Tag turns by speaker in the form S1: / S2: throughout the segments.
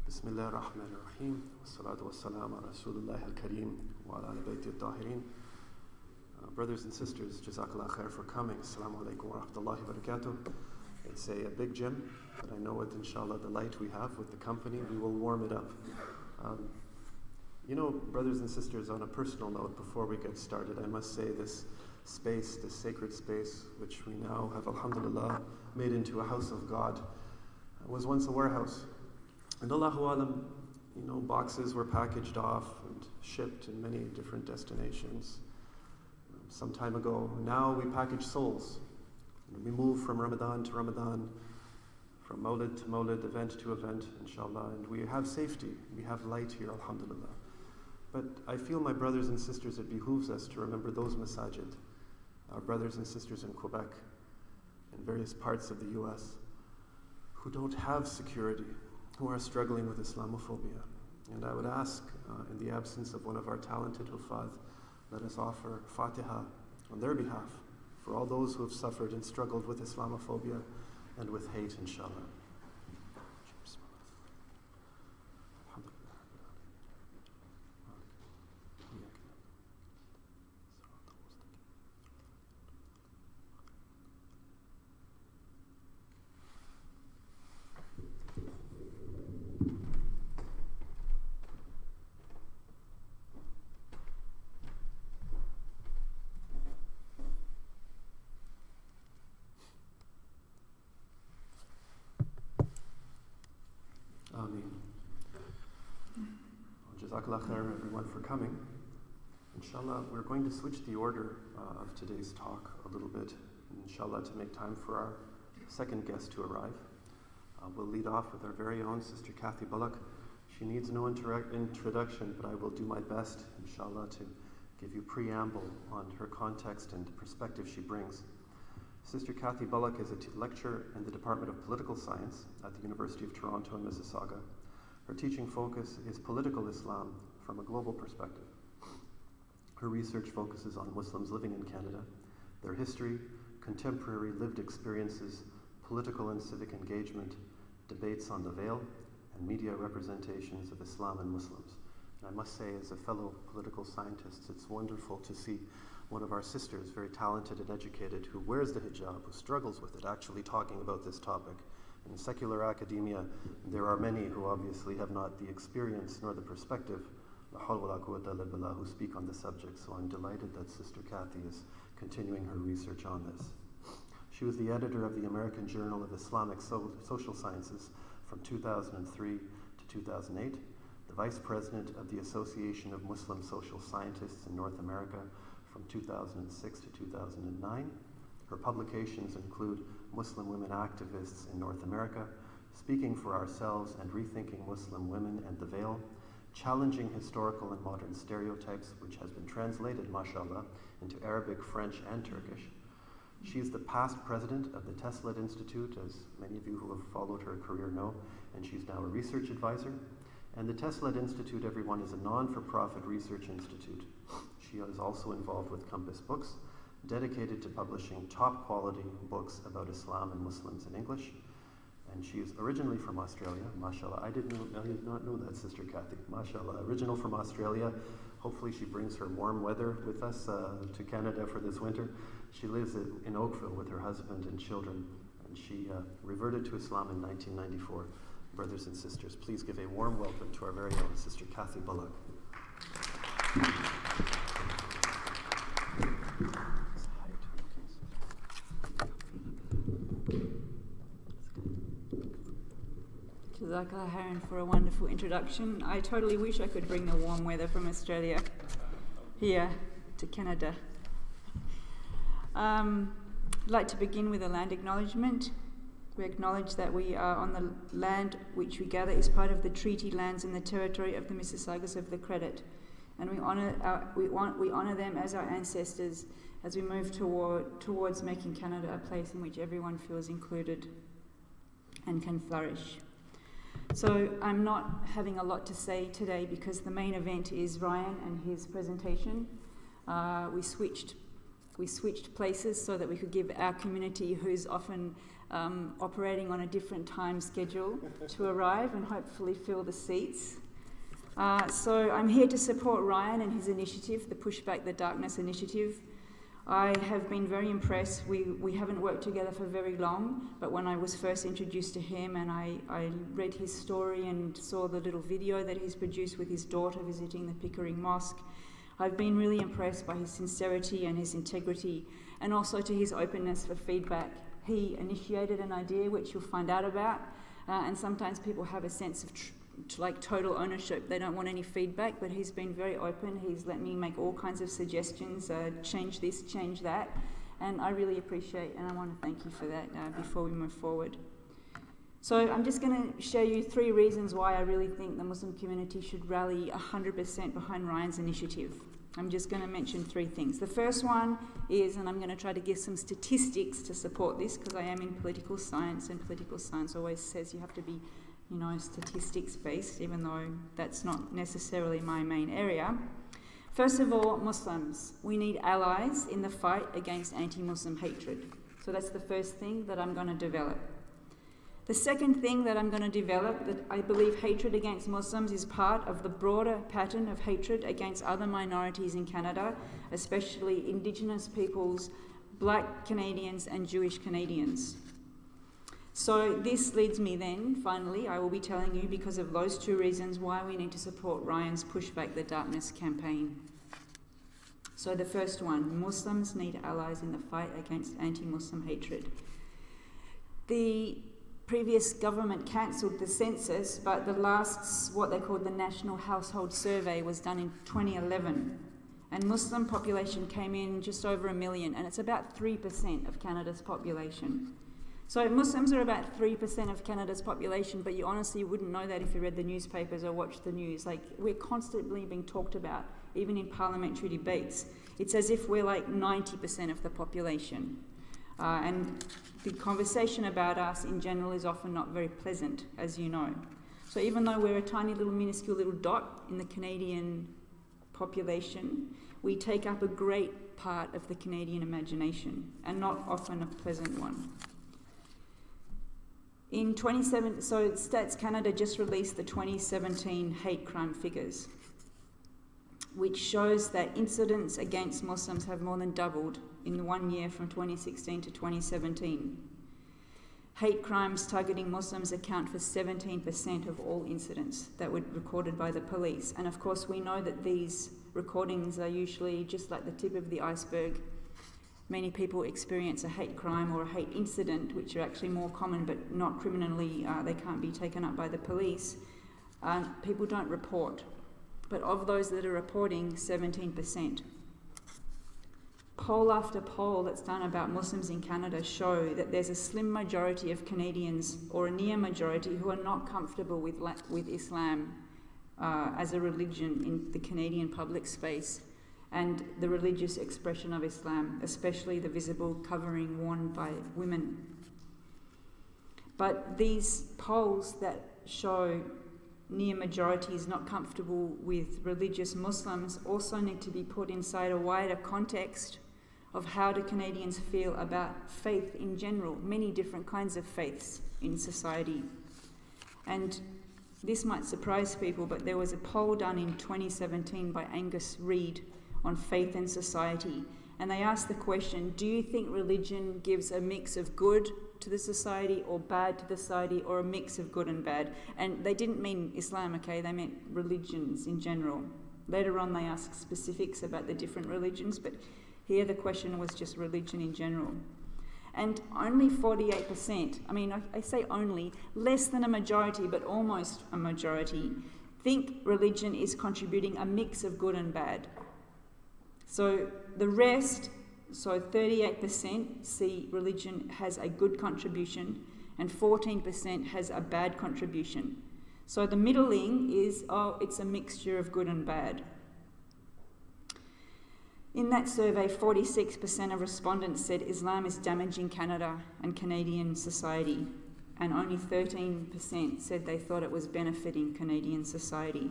S1: بسم الله الرحمن الرحيم والصلاة والسلام على رسول الله الكريم وعلى آل بيته الطاهرين. Brothers and sisters, Jazakallah khair for coming. Assalamu alaikum wa rahmatullahi wa barakatuh. It's a big gym, but I know with inshallah the light we have with the company, we will warm it up. Brothers and sisters, on a personal note, before we get started, I must say this space, this sacred space, which we now have, alhamdulillah, made into a house of God, was once a warehouse. And Allahu Alam, boxes were packaged off and shipped in many different destinations. Some time ago, now we package souls. We move from Ramadan to Ramadan, from Mawlid to Mawlid, event to event, inshallah, and we have safety, we have light here, alhamdulillah. But I feel, my brothers and sisters, it behooves us to remember those masajid, our brothers and sisters in Quebec, in various parts of the US, who don't have security, who are struggling with Islamophobia. And I would ask, in the absence of one of our talented Hufaz, let us offer Fatiha on their behalf for all those who have suffered and struggled with Islamophobia and with hate, inshallah. Ameen. Jazakallah khair, everyone, for coming. Inshallah, we're going to switch the order of today's talk a little bit, inshallah, to make time for our second guest to arrive. We'll lead off with our very own Sister Kathy Bullock. She needs no introduction, but I will do my best, inshallah, to give you preamble on her context and perspective she brings. Sister Kathy Bullock is a lecturer in the Department of Political Science at the University of Toronto in Mississauga. Her teaching focus is political Islam from a global perspective. Her research focuses on Muslims living in Canada, their history, contemporary lived experiences, political and civic engagement, debates on the veil, and media representations of Islam and Muslims. And I must say, as a fellow political scientist, it's wonderful to see one of our sisters, very talented and educated, who wears the hijab, who struggles with it, actually talking about this topic. In secular academia, there are many who obviously have not the experience nor the perspective, la hawla wa la quwwata illa billah, who speak on the subject. So I'm delighted that Sister Kathy is continuing her research on this. She was the editor of the American Journal of Islamic Social Sciences from 2003 to 2008, the vice president of the Association of Muslim Social Scientists in North America from 2006 to 2009. Her publications include Muslim Women Activists in North America, Speaking for Ourselves and Rethinking Muslim Women and the Veil, Challenging Historical and Modern Stereotypes, which has been translated, mashallah, into Arabic, French, and Turkish. She is the past president of the TESLET Institute, as many of you who have followed her career know, and she's now a research advisor. And the TESLET Institute, everyone, is a non-for-profit research institute. She is also involved with Compass Books, dedicated to publishing top-quality books about Islam and Muslims in English. And she is originally from Australia, mashallah. I did not know that, Sister Kathy, mashallah. Original from Australia. Hopefully she brings her warm weather with us to Canada for this winter. She lives in Oakville with her husband and children, and she reverted to Islam in 1994. Brothers and sisters, please give a warm welcome to our very own Sister Kathy Bullock.
S2: Jazakallah khairan for a wonderful introduction. I totally wish I could bring the warm weather from Australia here to Canada. I'd like to begin with a land acknowledgement. We acknowledge that we are on the land which we gather is part of the treaty lands in the territory of the Mississaugas of the Credit, and we honour them as our ancestors as we move towards making Canada a place in which everyone feels included and can flourish. So I'm not having a lot to say today because the main event is Ryan and his presentation. We switched We switched places so that we could give our community, who's often operating on a different time schedule, to arrive and hopefully fill the seats. So I'm here to support Ryan and his initiative, the Push Back the Darkness initiative. I have been very impressed. We haven't worked together for very long, but when I was first introduced to him and I read his story and saw the little video that he's produced with his daughter visiting the Pickering Mosque, I've been really impressed by his sincerity and his integrity, and also to his openness for feedback. He initiated an idea which you'll find out about, and sometimes people have a sense of total ownership. They don't want any feedback, but he's been very open. He's let me make all kinds of suggestions, change this, change that, and I really appreciate, and I want to thank you for that before we move forward. So I'm just going to show you 3 reasons why I really think the Muslim community should rally 100% behind Ryan's initiative. I'm just going to mention 3 things. The first one is, and I'm going to try to give some statistics to support this, because I am in political science, and political science always says you have to be, statistics based, even though that's not necessarily my main area. First of all, Muslims. We need allies in the fight against anti-Muslim hatred. So that's the first thing that I'm going to develop. The second thing that I'm going to develop, that I believe hatred against Muslims is part of the broader pattern of hatred against other minorities in Canada, especially Indigenous peoples, Black Canadians and Jewish Canadians. So this leads me then, finally, I will be telling you, because of those 2 reasons, why we need to support Ryan's Push Back the Darkness campaign. So the first one, Muslims need allies in the fight against anti-Muslim hatred. The previous government cancelled the census, but the last, what they called the National Household Survey, was done in 2011. And Muslim population came in just over 1 million, and it's about 3% of Canada's population. So Muslims are about 3% of Canada's population, but you honestly wouldn't know that if you read the newspapers or watched the news. Like, we're constantly being talked about, even in parliamentary debates. It's as if we're like 90% of the population. And the conversation about us in general is often not very pleasant, as you know. So even though we're a tiny little minuscule little dot in the Canadian population, we take up a great part of the Canadian imagination, and not often a pleasant one. In 2017, so Stats Canada just released the 2017 hate crime figures, which shows that incidents against Muslims have more than doubled in 1 year from 2016 to 2017. Hate crimes targeting Muslims account for 17% of all incidents that were recorded by the police. And of course, we know that these recordings are usually just like the tip of the iceberg. Many people experience a hate crime or a hate incident, which are actually more common but not criminally, they can't be taken up by the police. People don't report. But of those that are reporting, 17%. Poll after poll that's done about Muslims in Canada show that there's a slim majority of Canadians, or a near majority, who are not comfortable with Islam as a religion in the Canadian public space, and the religious expression of Islam, especially the visible covering worn by women. But these polls that show near majorities not comfortable with religious Muslims also need to be put inside a wider context of how do Canadians feel about faith in general, many different kinds of faiths in society. And this might surprise people, but there was a poll done in 2017 by Angus Reid on faith and society, and they asked the question, do you think religion gives a mix of good to the society or bad to the society, or a mix of good and bad? And they didn't mean Islam, okay, they meant religions in general. Later on they asked specifics about the different religions, but here the question was just religion in general. And only 48%, I say only, less than a majority, but almost a majority, think religion is contributing a mix of good and bad. So the rest, so 38% see religion has a good contribution, and 14% has a bad contribution. So the middling is, it's a mixture of good and bad. In that survey, 46% of respondents said Islam is damaging Canada and Canadian society, and only 13% said they thought it was benefiting Canadian society.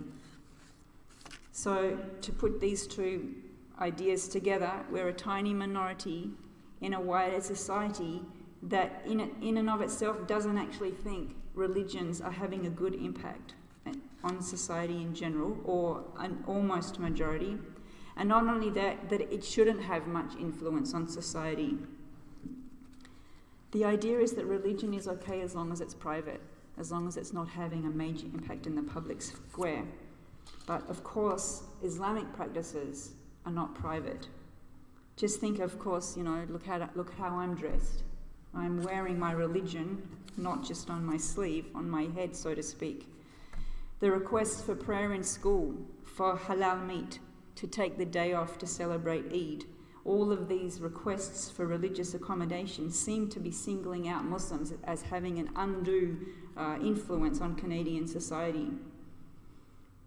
S2: So to put these two ideas together, we're a tiny minority in a wider society that in and of itself doesn't actually think religions are having a good impact on society in general, or an almost majority. And not only that it shouldn't have much influence on society. The idea is that religion is okay as long as it's private, as long as it's not having a major impact in the public square. But of course, Islamic practices are not private. Just think, of course, look how I'm dressed. I'm wearing my religion, not just on my sleeve, on my head, so to speak. The requests for prayer in school, for halal meat, to take the day off to celebrate Eid, all of these requests for religious accommodation seem to be singling out Muslims as having an undue influence on Canadian society.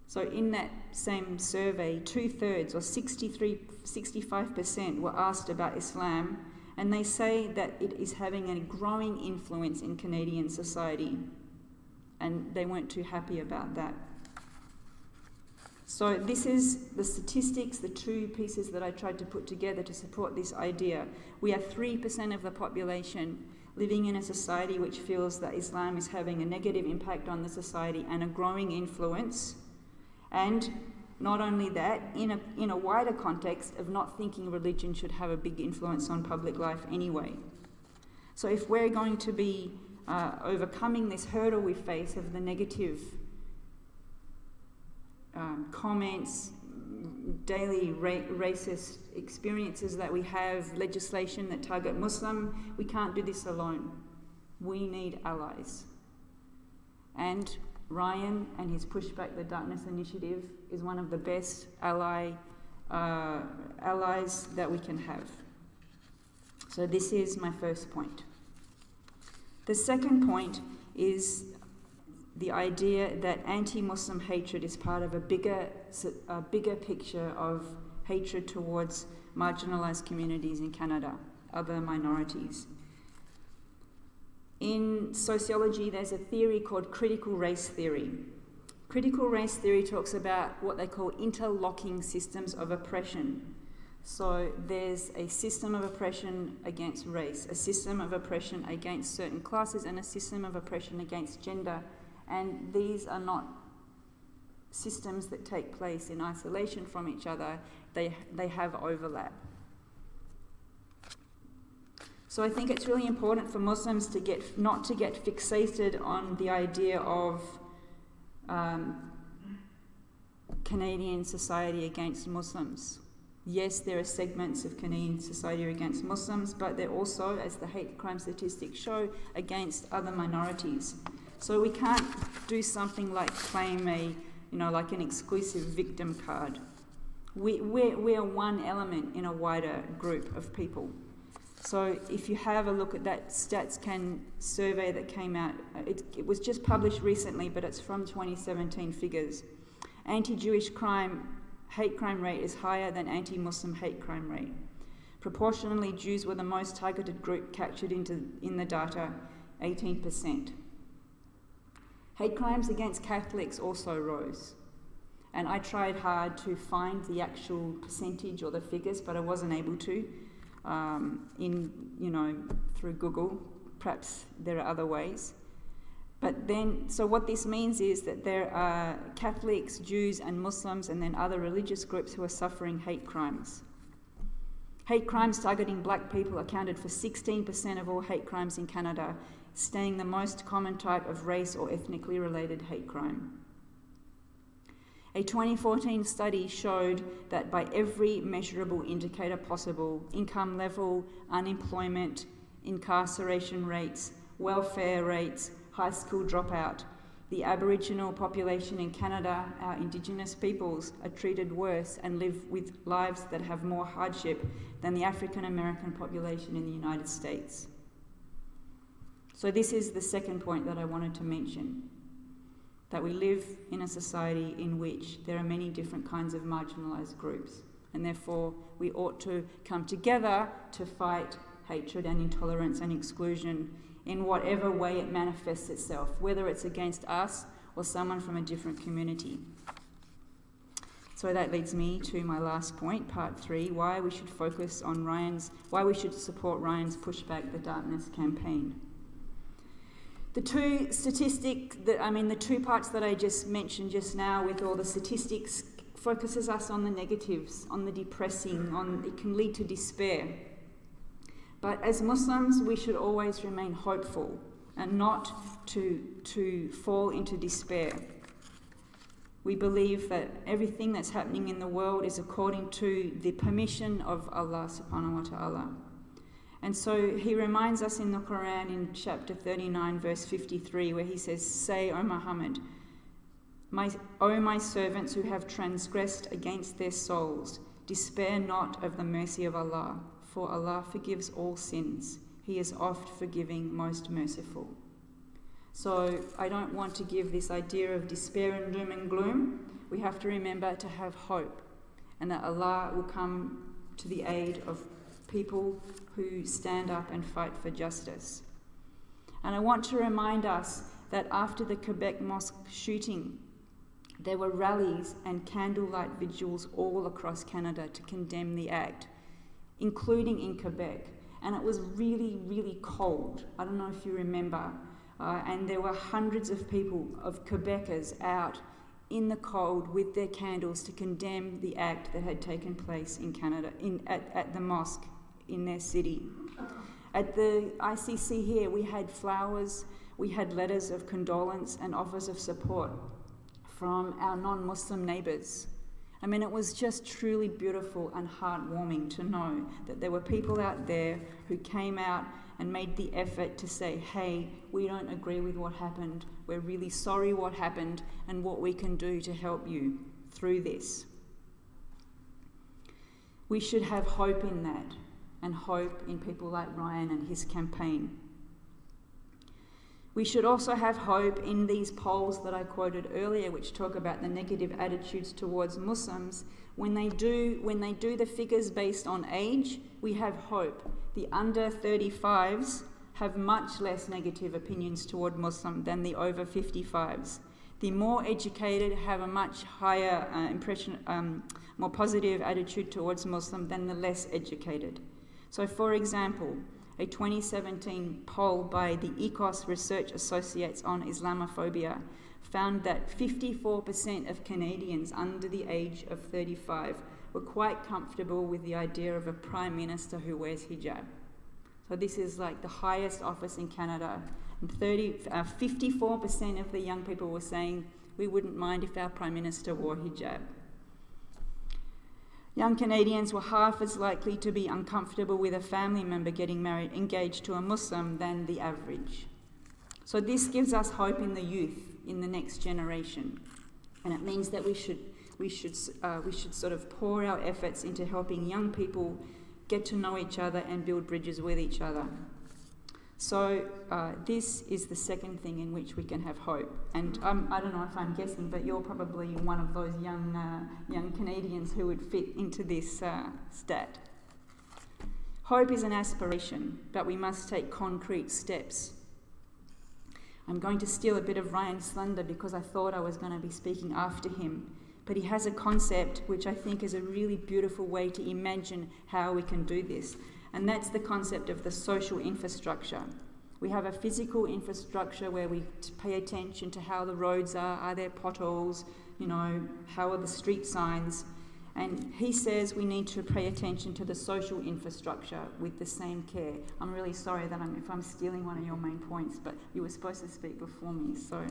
S2: So in that same survey, 2/3 or 65% were asked about Islam, and they say that it is having a growing influence in Canadian society, and they weren't too happy about that. So this is the statistics, the two pieces that I tried to put together to support this idea. We are 3% of the population living in a society which feels that Islam is having a negative impact on the society and a growing influence. And not only that, in a wider context of not thinking religion should have a big influence on public life anyway. So if we're going to be overcoming this hurdle we face of the negative comments, daily racist experiences that we have, legislation that target Muslim, we can't do this alone. We need allies. And Ryan and his Push Back the Darkness initiative is one of the best allies that we can have. So this is my first point. The second point is the idea that anti-Muslim hatred is part of a bigger picture of hatred towards marginalised communities in Canada, other minorities. In sociology, there's a theory called critical race theory. Critical race theory talks about what they call interlocking systems of oppression. So there's a system of oppression against race, a system of oppression against certain classes, and a system of oppression against gender. And these are not systems that take place in isolation from each other. They have overlap. So I think it's really important for Muslims not to get fixated on the idea of Canadian society against Muslims. Yes, there are segments of Canadian society against Muslims, but they're also, as the hate crime statistics show, against other minorities. So we can't do something like claim like an exclusive victim card. We are one element in a wider group of people. So if you have a look at that StatsCan survey that came out, it was just published recently, but it's from 2017 figures. Anti-Jewish hate crime rate is higher than anti-Muslim hate crime rate. Proportionally, Jews were the most targeted group captured in the data, 18%. Hate crimes against Catholics also rose. And I tried hard to find the actual percentage or the figures, but I wasn't able to through Google. Perhaps there are other ways. But then, so what this means is that there are Catholics, Jews and Muslims and then other religious groups who are suffering hate crimes. Hate crimes targeting black people accounted for 16% of all hate crimes in Canada, staying the most common type of race or ethnically related hate crime. A 2014 study showed that by every measurable indicator possible, income level, unemployment, incarceration rates, welfare rates, high school dropout, the Aboriginal population in Canada, our Indigenous peoples, are treated worse and live with lives that have more hardship than the African American population in the United States. So this is the second point that I wanted to mention, that we live in a society in which there are many different kinds of marginalised groups, and therefore we ought to come together to fight hatred and intolerance and exclusion in whatever way it manifests itself, whether it's against us or someone from a different community. So that leads me to my last point, part 3, why we should support Ryan's Pushback the Darkness campaign. The two parts that I just mentioned just now with all the statistics focuses us on the negatives, on the depressing, it can lead to despair. But as Muslims, we should always remain hopeful and not to fall into despair. We believe that everything that's happening in the world is according to the permission of Allah subhanahu wa ta'ala. And so he reminds us in the Quran in chapter 39 verse 53 where he says, "Say, O Muhammad, O my servants who have transgressed against their souls, despair not of the mercy of Allah, for Allah forgives all sins. He is oft forgiving, most merciful." So I don't want to give this idea of despair and doom and gloom. We have to remember to have hope and that Allah will come to the aid of people who stand up and fight for justice. And I want to remind us that after the Quebec mosque shooting, there were rallies and candlelight vigils all across Canada to condemn the act, including in Quebec. And it was really, really cold. I don't know if you remember. And there were hundreds of people, of Quebecers, out in the cold with their candles to condemn the act that had taken place in Canada, at the mosque in their city. At the ICC here, we had flowers, we had letters of condolence and offers of support from our non-Muslim neighbours. I mean, it was just truly beautiful and heartwarming to know that there were people out there who came out and made the effort to say, hey, we don't agree with what happened, we're really sorry what happened, and what we can do to help you through this. We should have hope in that, and hope in people like Ryan and his campaign. We should also have hope in these polls that I quoted earlier, which talk about the negative attitudes towards Muslims. When they do the figures based on age, we have hope. The under 35s have much less negative opinions toward Muslim than the over 55s. The more educated have a much higher more positive attitude towards Muslim than the less educated. So, for example, a 2017 poll by the ECOS Research Associates on Islamophobia found that 54% of Canadians under the age of 35 were quite comfortable with the idea of a Prime Minister who wears hijab. So this is like the highest office in Canada. And 54% of the young people were saying, we wouldn't mind if our Prime Minister wore hijab. Young Canadians were half as likely to be uncomfortable with a family member getting engaged to a Muslim than the average. So this gives us hope in the youth, in the next generation. And it means that we should sort of pour our efforts into helping young people get to know each other and build bridges with each other. So this is the second thing in which we can have hope. And I don't know if I'm guessing, but you're probably one of those young Canadians who would fit into this stat. Hope is an aspiration, but we must take concrete steps. I'm going to steal a bit of Ryan's thunder because I thought I was going to be speaking after him. But he has a concept which I think is a really beautiful way to imagine how we can do this. And that's the concept of the social infrastructure. We have a physical infrastructure where we pay attention to how the roads are there potholes, how are the street signs. And he says we need to pay attention to the social infrastructure with the same care. I'm really sorry that if I'm stealing one of your main points, but you were supposed to speak before me. So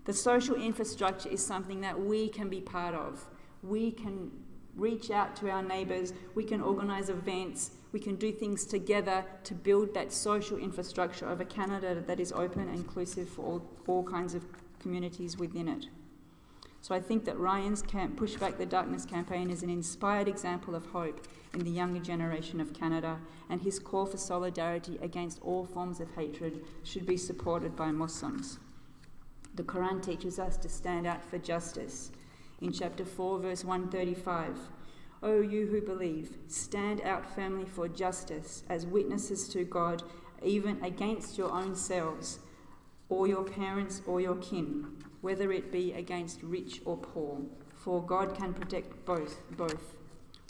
S2: the social infrastructure is something that we can be part of. We can reach out to our neighbours, we can organise events, we can do things together to build that social infrastructure of a Canada that is open and inclusive for all kinds of communities within it. So I think that Ryan's Push Back the Darkness campaign is an inspired example of hope in the younger generation of Canada, and his call for solidarity against all forms of hatred should be supported by Muslims. The Quran teaches us to stand out for justice. In chapter 4, verse 135, O you who believe, stand out firmly for justice as witnesses to God, even against your own selves, or your parents or your kin, whether it be against rich or poor, for God can protect both.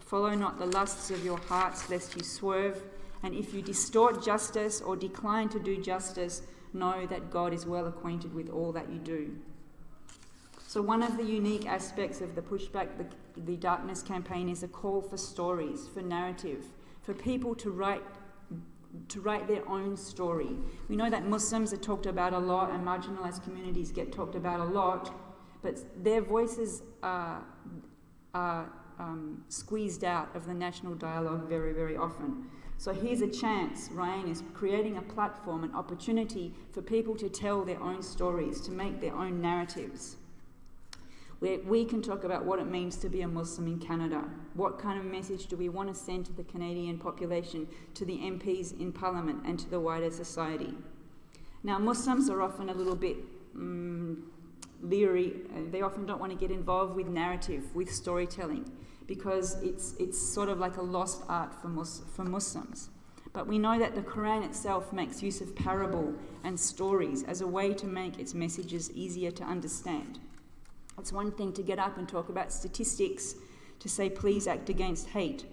S2: Follow not the lusts of your hearts, lest you swerve, and if you distort justice or decline to do justice, know that God is well acquainted with all that you do. So one of the unique aspects of the Pushback the Darkness campaign is a call for stories, for narrative, for people to write their own story. We know that Muslims are talked about a lot and marginalised communities get talked about a lot, but their voices are squeezed out of the national dialogue very, very often. So here's a chance. Ryan is creating a platform, an opportunity for people to tell their own stories, to make their own narratives. Where we can talk about what it means to be a Muslim in Canada. What kind of message do we want to send to the Canadian population, to the MPs in Parliament and to the wider society? Now, Muslims are often a little bit leery. They often don't want to get involved with narrative, with storytelling, because it's sort of like a lost art for Muslims. But we know that the Quran itself makes use of parable and stories as a way to make its messages easier to understand. It's one thing to get up and talk about statistics, to say please act against hate,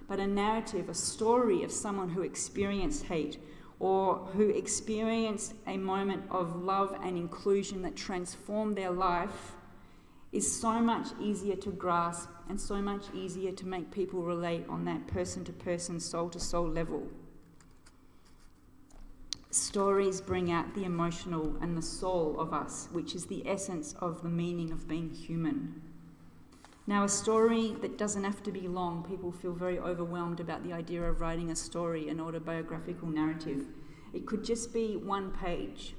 S2: but a narrative, a story of someone who experienced hate or who experienced a moment of love and inclusion that transformed their life is so much easier to grasp and so much easier to make people relate on that person-to-person, soul-to-soul level. Stories bring out the emotional and the soul of us, which is the essence of the meaning of being human. Now, a story that doesn't have to be long. People feel very overwhelmed about the idea of writing a story, an autobiographical narrative. It could just be one page.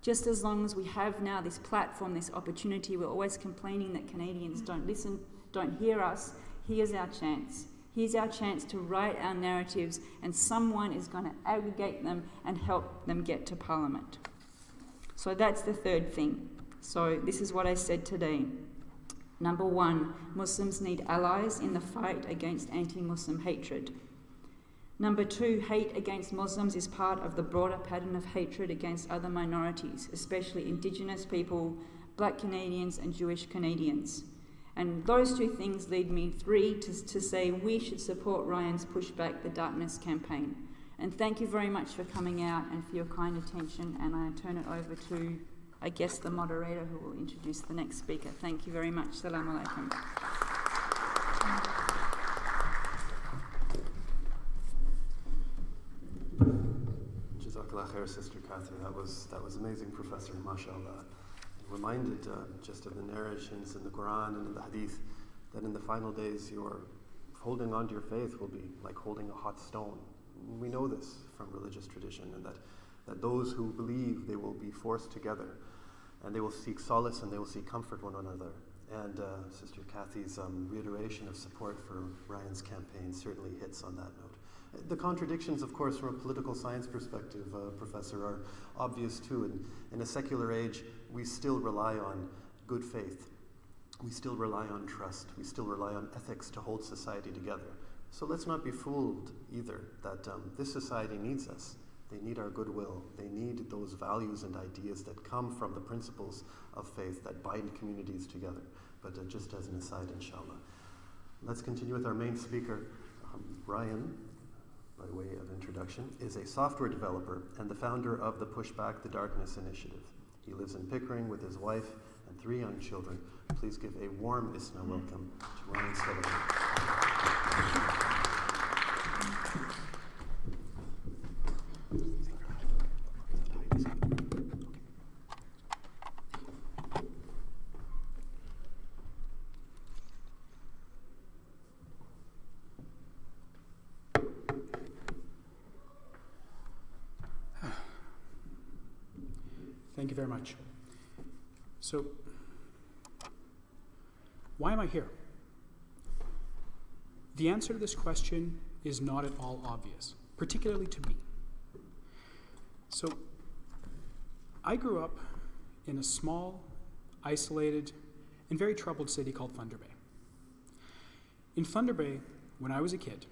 S2: Just as long as we have now this platform, this opportunity, we're always complaining that Canadians don't listen, don't hear us. Here's our chance. Here's our chance to write our narratives, and someone is going to aggregate them and help them get to Parliament. So that's the third thing. So this is what I said today. Number one, Muslims need allies in the fight against anti-Muslim hatred. Number two, hate against Muslims is part of the broader pattern of hatred against other minorities, especially Indigenous people, Black Canadians and Jewish Canadians. And those two things lead me, to say we should support Ryan's Pushback the Darkness campaign. And thank you very much for coming out and for your kind attention. And I turn it over to, I guess, the moderator who will introduce the next speaker. Thank you very much. Salaam alaikum.
S1: Jazakallah khair, Sister Kathy. That was amazing, Professor, mashallah. Reminded just of the narrations in the Quran and in the Hadith that in the final days your holding on to your faith will be like holding a hot stone. We know this from religious tradition, and that those who believe, they will be forced together and they will seek solace and they will seek comfort one another. And Sister Kathy's reiteration of support for Ryan's campaign certainly hits on that note. The contradictions, of course, from a political science perspective, Professor, are obvious too. And in a secular age, we still rely on good faith. We still rely on trust. We still rely on ethics to hold society together. So let's not be fooled either that this society needs us. They need our goodwill. They need those values and ideas that come from the principles of faith that bind communities together. But just as an aside, inshallah. Let's continue with our main speaker. Ryan, by way of introduction, is a software developer and the founder of the Pushback the Darkness initiative. He lives in Pickering with his wife and 3 young children. Please give a warm ISNA welcome to Ryan Sullivan.
S3: Thank you very much. So, why am I here? The answer to this question is not at all obvious, particularly to me. So, I grew up in a small, isolated, and very troubled city called Thunder Bay. In Thunder Bay, when I was a kid,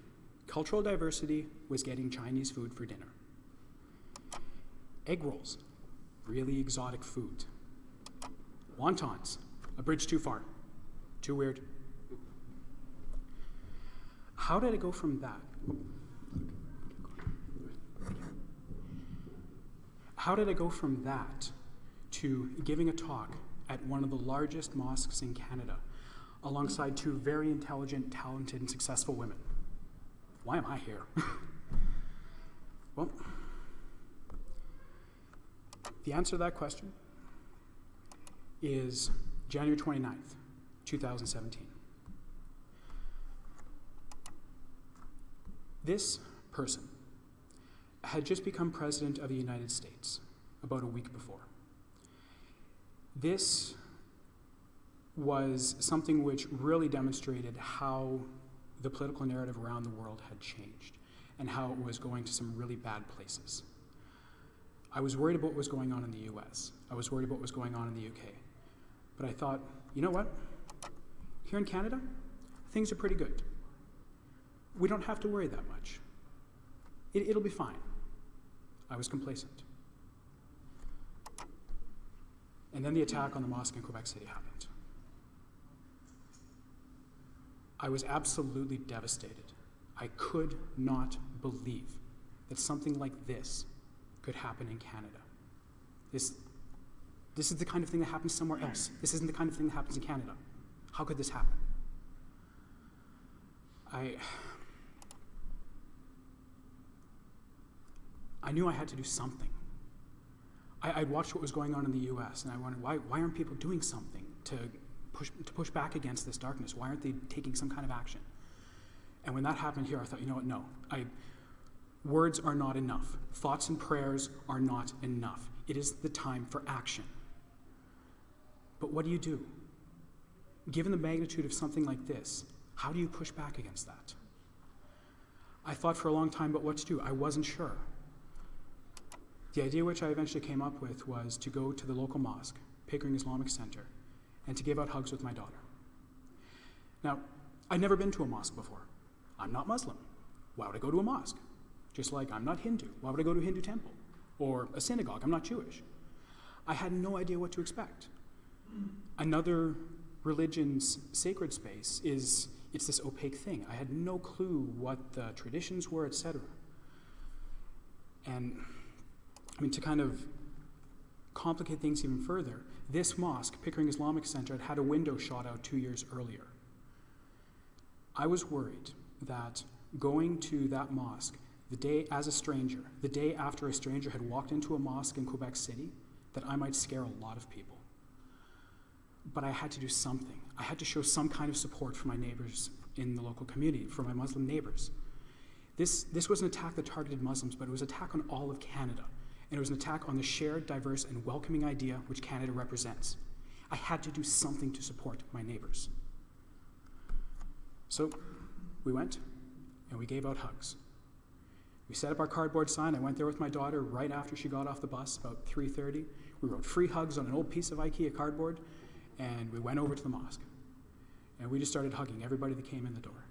S3: cultural diversity was getting Chinese food for dinner. Egg rolls, really exotic food. Wontons, a bridge too far. Too weird. How did I go from that? How did I go from that to giving a talk at one of the largest mosques in Canada alongside two very intelligent, talented, and successful women? Why am I here? Well, the answer to that question is January 29th, 2017. This person had just become president of the United States about a week before. This was something which really demonstrated how the political narrative around the world had changed and how it was going to some really bad places. I was worried about what was going on in the US. I was worried about what was going on in the UK. But I thought, you know what? Here in Canada, things are pretty good. We don't have to worry that much. It'll be fine. I was complacent. And then the attack on the mosque in Quebec City happened. I was absolutely devastated. I could not believe that something like this could happen in Canada. This is the kind of thing that happens somewhere else. This isn't the kind of thing that happens in Canada. How could this happen? I knew I had to do something. I'd watched what was going on in the US, and I wondered, why aren't people doing something to push back against this darkness? Why aren't they taking some kind of action? And when that happened here, I thought, you know what, no. Words are not enough. Thoughts and prayers are not enough. It is the time for action. But what do you do? Given the magnitude of something like this, how do you push back against that? I thought for a long time about what to do. I wasn't sure. The idea which I eventually came up with was to go to the local mosque, Pickering Islamic Center, and to give out hugs with my daughter. Now, I'd never been to a mosque before. I'm not Muslim. Why would I go to a mosque? Just like I'm not Hindu. Why would I go to a Hindu temple? Or a synagogue? I'm not Jewish. I had no idea what to expect. Another religion's sacred space it's this opaque thing. I had no clue what the traditions were, etc. And to kind of complicate things even further, this mosque, Pickering Islamic Center, had a window shot out 2 years earlier. I was worried that going to that mosque the day after a stranger had walked into a mosque in Quebec City, that I might scare a lot of people. But I had to do something. I had to show some kind of support for my neighbors in the local community, for my Muslim neighbors. This was an attack that targeted Muslims, but it was an attack on all of Canada. And it was an attack on the shared, diverse, and welcoming idea which Canada represents. I had to do something to support my neighbors. So we went and we gave out hugs. We set up our cardboard sign. I went there with my daughter right after she got off the bus, about 3:30. We wrote free hugs on an old piece of IKEA cardboard, and we went over to the mosque. And we just started hugging everybody that came in the door.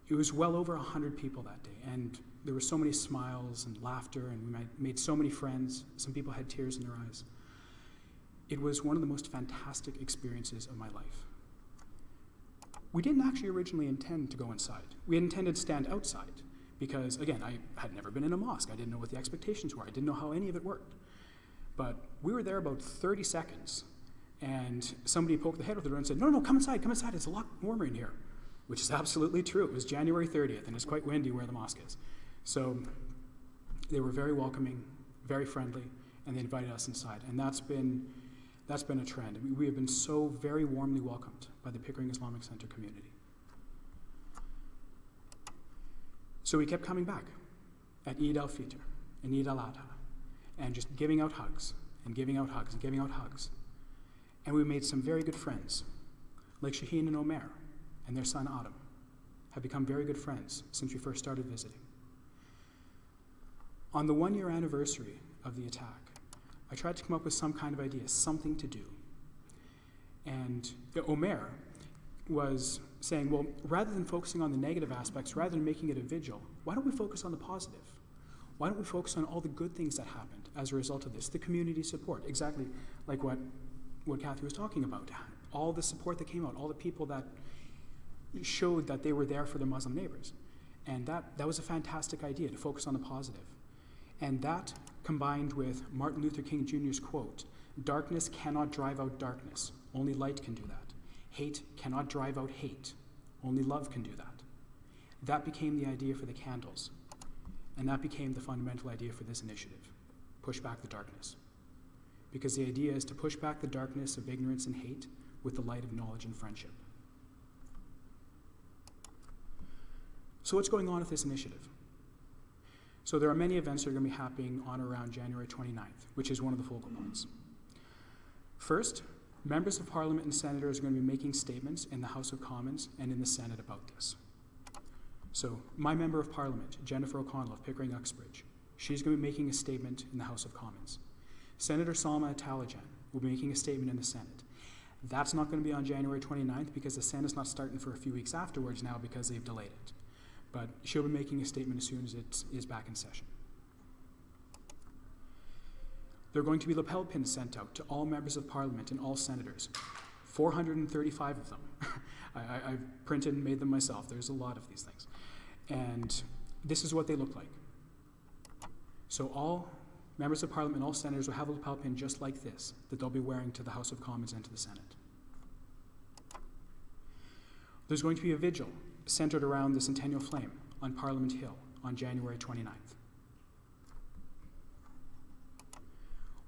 S3: It was well over 100 people that day, and there were so many smiles and laughter, and we made so many friends. Some people had tears in their eyes. It was one of the most fantastic experiences of my life. We didn't actually originally intend to go inside. We had intended to stand outside because, again, I had never been in a mosque. I didn't know what the expectations were. I didn't know how any of it worked. But we were there about 30 seconds, and somebody poked the head of the door and said, no, come inside, it's a lot warmer in here. Which is absolutely true. It was January 30th, and it's quite windy where the mosque is. So they were very welcoming, very friendly, and they invited us inside. And that's been a trend. We have been so very warmly welcomed by the Pickering Islamic Center community. So we kept coming back at Eid al-Fitr and Eid al-Adha, and just giving out hugs, and giving out hugs, and giving out hugs. And we made some very good friends, like Shaheen and Omer, and their son Adam have become very good friends since we first started visiting. On the 1-year anniversary of the attack, I tried to come up with some kind of idea, something to do. And Omer was saying, well, rather than focusing on the negative aspects, rather than making it a vigil, why don't we focus on the positive? Why don't we focus on all the good things that happened as a result of this, the community support, exactly like what Kathy was talking about. all the support that came out, all the people that showed that they were there for their Muslim neighbors. And that was a fantastic idea, to focus on the positive. And that, combined with Martin Luther King Jr.'s quote, "Darkness cannot drive out darkness. Only light can do that. Hate cannot drive out hate. Only love can do that." That became the idea for the candles. And that became the fundamental idea for this initiative: push back the darkness. Because the idea is to push back the darkness of ignorance and hate with the light of knowledge and friendship. So what's going on with this initiative? So there are many events that are going to be happening on or around January 29th, which is one of the focal points. First, members of Parliament and senators are going to be making statements in the House of Commons and in the Senate about this. So my member of Parliament, Jennifer O'Connell of Pickering-Uxbridge, she's going to be making a statement in the House of Commons. Senator Salma Talajan will be making a statement in the Senate. That's not going to be on January 29th because the Senate's not starting for a few weeks afterwards now because they've delayed it. But she'll be making a statement as soon as it is back in session. There are going to be lapel pins sent out to all members of Parliament and all senators. 435 of them. I've printed and made them myself. There's a lot of these things. And this is what they look like. So all members of Parliament and all senators will have a lapel pin just like this that they'll be wearing to the House of Commons and to the Senate. There's going to be a vigil centered around the Centennial Flame on Parliament Hill on January 29th.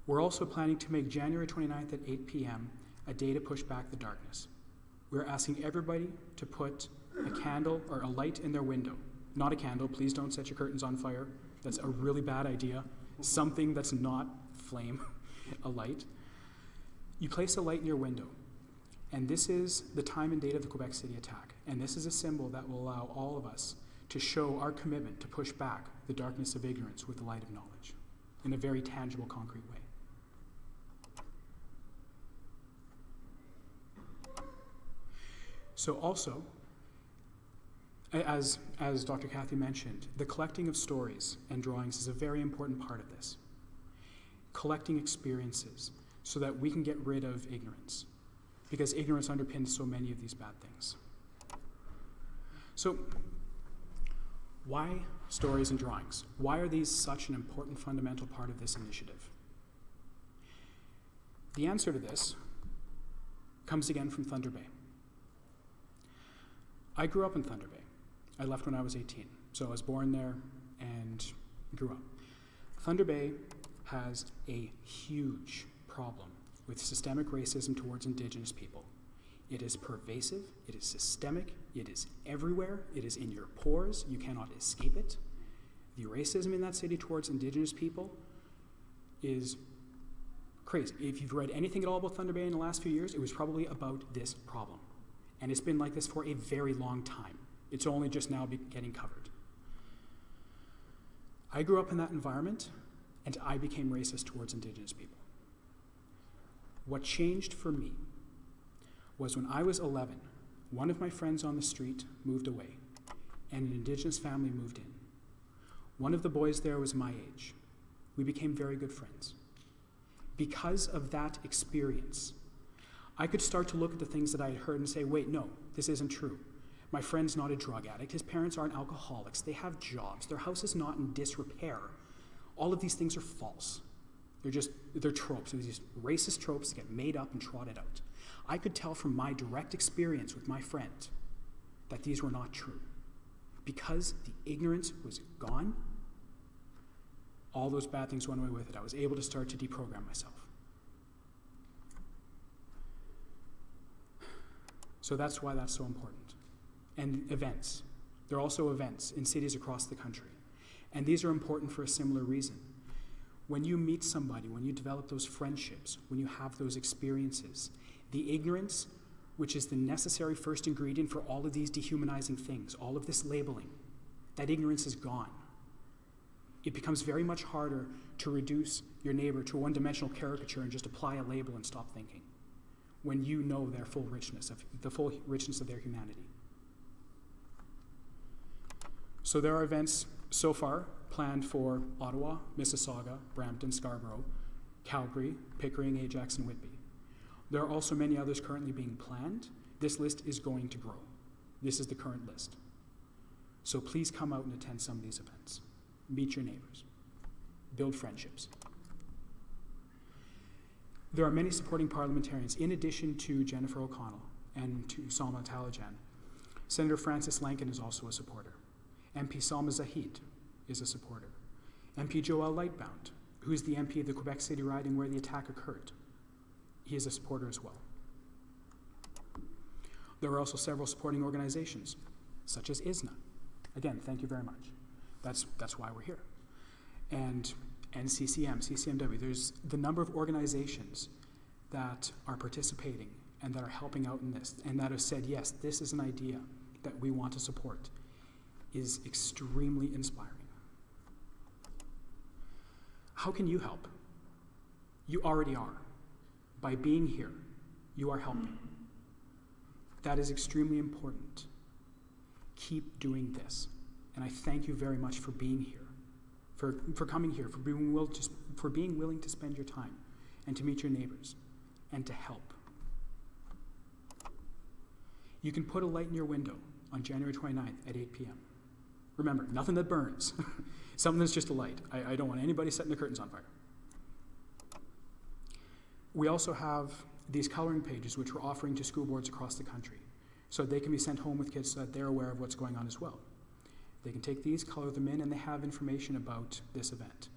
S3: We're also planning to make January 29th at 8 p.m. a day to push back the darkness. We're asking everybody to put a candle or a light in their window. Not a candle, please don't set your curtains on fire. That's a really bad idea. Something that's not flame, a light. You place a light in your window. And this is the time and date of the Quebec City attack. And this is a symbol that will allow all of us to show our commitment to push back the darkness of ignorance with the light of knowledge in a very tangible, concrete way. So also, as Dr. Cathy mentioned, the collecting of stories and drawings is a very important part of this. Collecting experiences so that we can get rid of ignorance, because ignorance underpins so many of these bad things. So, why stories and drawings? Why are these such an important fundamental part of this initiative? The answer to this comes again from Thunder Bay. I grew up in Thunder Bay. I left when I was 18, so I was born there and grew up. Thunder Bay has a huge problem with systemic racism towards Indigenous people. It is pervasive, it is systemic, it is everywhere, it is in your pores, you cannot escape it. The racism in that city towards Indigenous people is crazy. If you've read anything at all about Thunder Bay in the last few years, it was probably about this problem. And it's been like this for a very long time. It's only just now getting covered. I grew up in that environment, and I became racist towards Indigenous people. What changed for me was when I was 11, one of my friends on the street moved away, and an Indigenous family moved in. One of the boys there was my age. We became very good friends. Because of that experience, I could start to look at the things that I had heard and say, wait, no, this isn't true. My friend's not a drug addict. His parents aren't alcoholics. They have jobs. Their house is not in disrepair. All of these things are false. They're tropes. These racist tropes that get made up and trotted out. I could tell from my direct experience with my friend that these were not true. Because the ignorance was gone, all those bad things went away with it. I was able to start to deprogram myself. So that's why that's so important. And events. There are also events in cities across the country. And these are important for a similar reason. When you meet somebody, when you develop those friendships, when you have those experiences, the ignorance, which is the necessary first ingredient for all of these dehumanizing things, all of this labeling, that ignorance is gone. It becomes very much harder to reduce your neighbor to a one-dimensional caricature and just apply a label and stop thinking, when you know their full richness of their humanity. So there are events so far planned for Ottawa, Mississauga, Brampton, Scarborough, Calgary, Pickering, Ajax, and Whitby. There are also many others currently being planned. This list is going to grow. This is the current list. So please come out and attend some of these events. Meet your neighbors. Build friendships. There are many supporting parliamentarians, in addition to Jennifer O'Connell and to Salma Talajan. Senator Francis Lankin is also a supporter. MP Salma Zahid is a supporter. MP Joel Lightbound, who is the MP of the Quebec City riding where the attack occurred, he is a supporter as well. There are also several supporting organizations, such as ISNA. Again, thank you very much. That's why we're here. And CCM, CCMW. There's the number of organizations that are participating and that are helping out in this and that have said, yes, this is an idea that we want to support, is extremely inspiring. How can you help? You already are. By being here, you are helping. That is extremely important. Keep doing this. And I thank you very much for being here, for coming here, for being willing to spend your time and to meet your neighbors and to help. You can put a light in your window on January 29th at 8 p.m. Remember, nothing that burns. Something that's just a light. I don't want anybody setting the curtains on fire. We also have these coloring pages which we're offering to school boards across the country so they can be sent home with kids so that they're aware of what's going on as well. They can take these, color them in, and they have information about this event.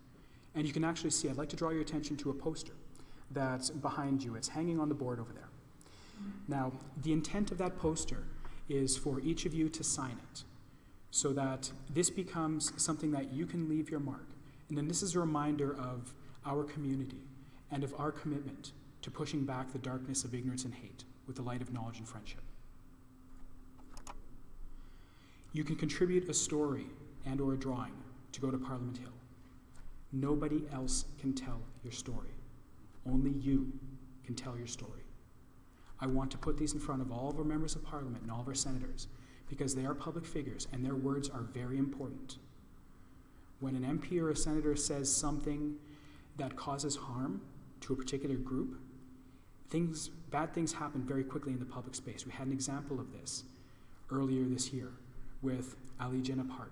S3: And you can actually see, I'd like to draw your attention to a poster that's behind you. It's hanging on the board over there. Now, the intent of that poster is for each of you to sign it so that this becomes something that you can leave your mark. And then this is a reminder of our community and of our commitment to pushing back the darkness of ignorance and hate with the light of knowledge and friendship. You can contribute a story and or a drawing to go to Parliament Hill. Nobody else can tell your story. Only you can tell your story. I want to put these in front of all of our members of Parliament and all of our senators because they are public figures and their words are very important. When an MP or a senator says something that causes harm to a particular group, bad things happen very quickly in the public space. We had an example of this earlier this year with Ali Jinnah Park,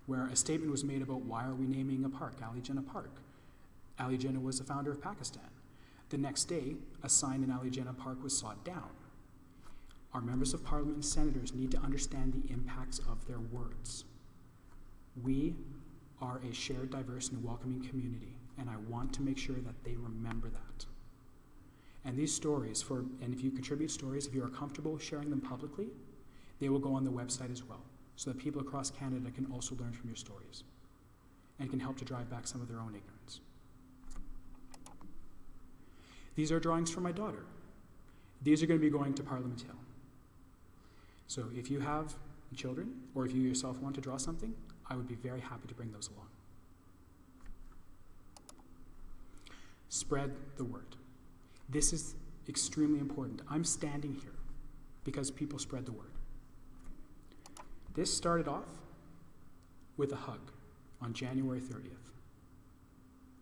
S3: where a statement was made about why are we naming a park Ali Jinnah Park. Ali Jinnah was the founder of Pakistan. The next day, a sign in Ali Jinnah Park was sawed down. Our members of Parliament and senators need to understand the impacts of their words. We are a shared, diverse, and welcoming community, and I want to make sure that they remember that. And these stories, and if you contribute stories, if you are comfortable sharing them publicly, they will go on the website as well, so that people across Canada can also learn from your stories and can help to drive back some of their own ignorance. These are drawings for my daughter. These are going to be going to Parliament Hill. So if you have children, or if you yourself want to draw something, I would be very happy to bring those along. Spread the word. This is extremely important. I'm standing here because people spread the word. This started off with a hug on January 30th.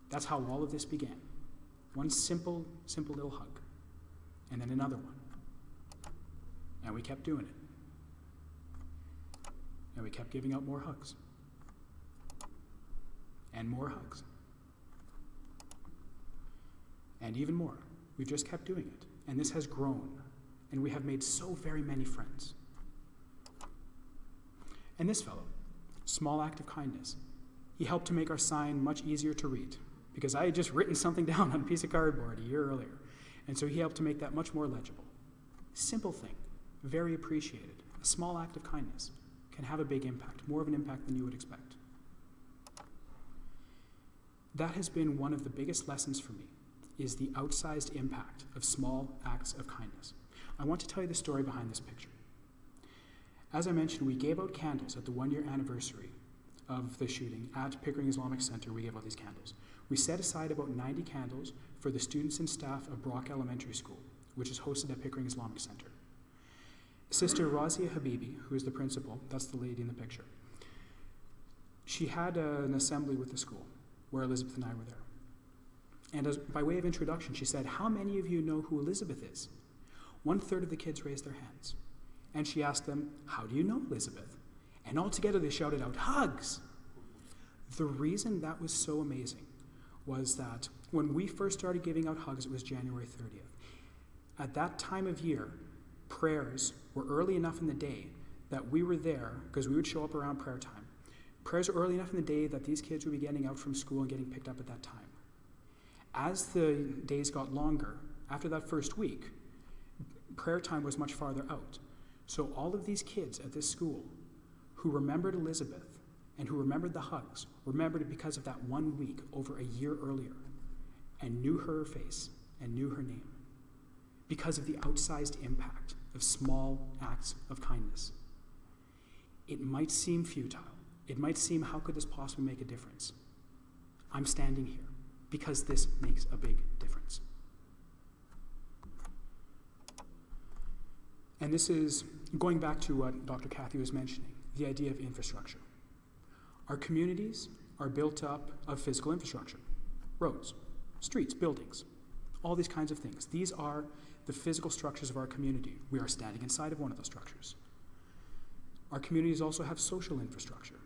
S3: That's how all of this began. One simple little hug, and then another one. And we kept doing it. And we kept giving out more hugs. And more hugs. And even more. We've just kept doing it. And this has grown. And we have made so very many friends. And this fellow, small act of kindness, he helped to make our sign much easier to read because I had just written something down on a piece of cardboard a year earlier. And so he helped to make that much more legible. Simple thing, very appreciated. A small act of kindness can have a big impact, more of an impact than you would expect. That has been one of the biggest lessons for me, is the outsized impact of small acts of kindness. I want to tell you the story behind this picture. As I mentioned, we gave out candles at the 1-year anniversary of the shooting at Pickering Islamic Center. We gave out these candles. We set aside about 90 candles for the students and staff of Brock Elementary School, which is hosted at Pickering Islamic Center. Sister Razia Habibi, who is the principal, that's the lady in the picture, she had an assembly with the school where Elizabeth and I were there. And by way of introduction, she said, "How many of you know who Elizabeth is?" 1/3 of the kids raised their hands. And she asked them, "How do you know Elizabeth?" And all together they shouted out, "Hugs!" The reason that was so amazing was that when we first started giving out hugs, it was January 30th. At that time of year, prayers were early enough in the day that we were there, because we would show up around prayer time. Prayers were early enough in the day that these kids would be getting out from school and getting picked up at that time. As the days got longer, after that first week, prayer time was much farther out. So all of these kids at this school who remembered Elizabeth and who remembered the hugs remembered it because of that 1 week over a year earlier and knew her face and knew her name because of the outsized impact of small acts of kindness. It might seem futile. It might seem, how could this possibly make a difference? I'm standing here because this makes a big difference. And this is going back to what Dr. Kathy was mentioning, the idea of infrastructure. Our communities are built up of physical infrastructure, roads, streets, buildings, all these kinds of things. These are the physical structures of our community. We are standing inside of one of those structures. Our communities also have social infrastructure.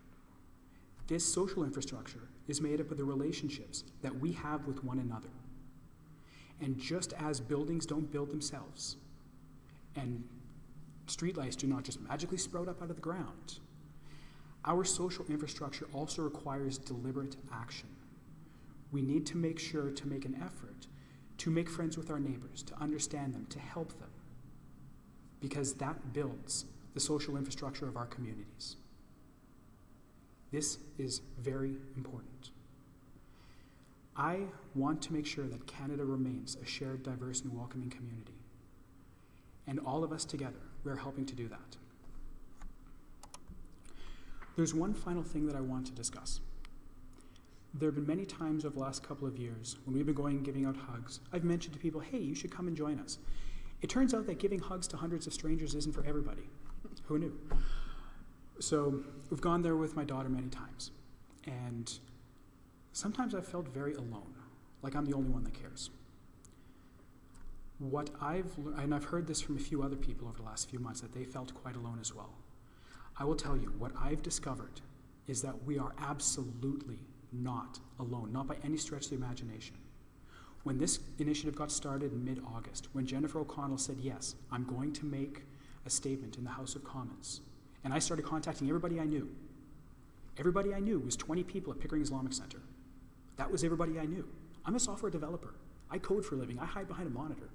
S3: This social infrastructure is made up of the relationships that we have with one another. And just as buildings don't build themselves, and streetlights do not just magically sprout up out of the ground, our social infrastructure also requires deliberate action. We need to make sure to make an effort to make friends with our neighbors, to understand them, to help them, because that builds the social infrastructure of our communities. This is very important. I want to make sure that Canada remains a shared, diverse, and welcoming community. And all of us together, we are helping to do that. There's one final thing that I want to discuss. There have been many times over the last couple of years when we've been going and giving out hugs, I've mentioned to people, hey, you should come and join us. It turns out that giving hugs to hundreds of strangers isn't for everybody. Who knew? So we've gone there with my daughter many times. And sometimes I've felt very alone, like I'm the only one that cares. And I've heard this from a few other people over the last few months, that they felt quite alone as well. I will tell you, what I've discovered is that we are absolutely not alone, not by any stretch of the imagination. When this initiative got started in mid-August, when Jennifer O'Connell said, yes, I'm going to make a statement in the House of Commons, and I started contacting everybody I knew. Everybody I knew was 20 people at Pickering Islamic Center. That was everybody I knew. I'm a software developer. I code for a living. I hide behind a monitor.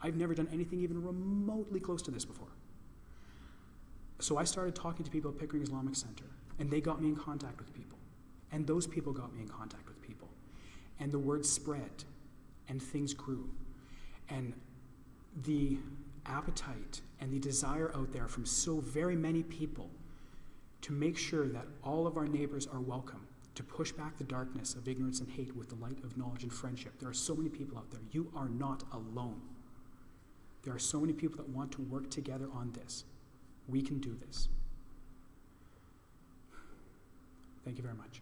S3: I've never done anything even remotely close to this before. So I started talking to people at Pickering Islamic Center, and they got me in contact with people. And those people got me in contact with people. And the word spread, and things grew. And the appetite and the desire out there from so very many people to make sure that all of our neighbors are welcome, to push back the darkness of ignorance and hate with the light of knowledge and friendship. There are so many people out there. You are not alone. There are so many people that want to work together on this. We can do this. Thank you very much.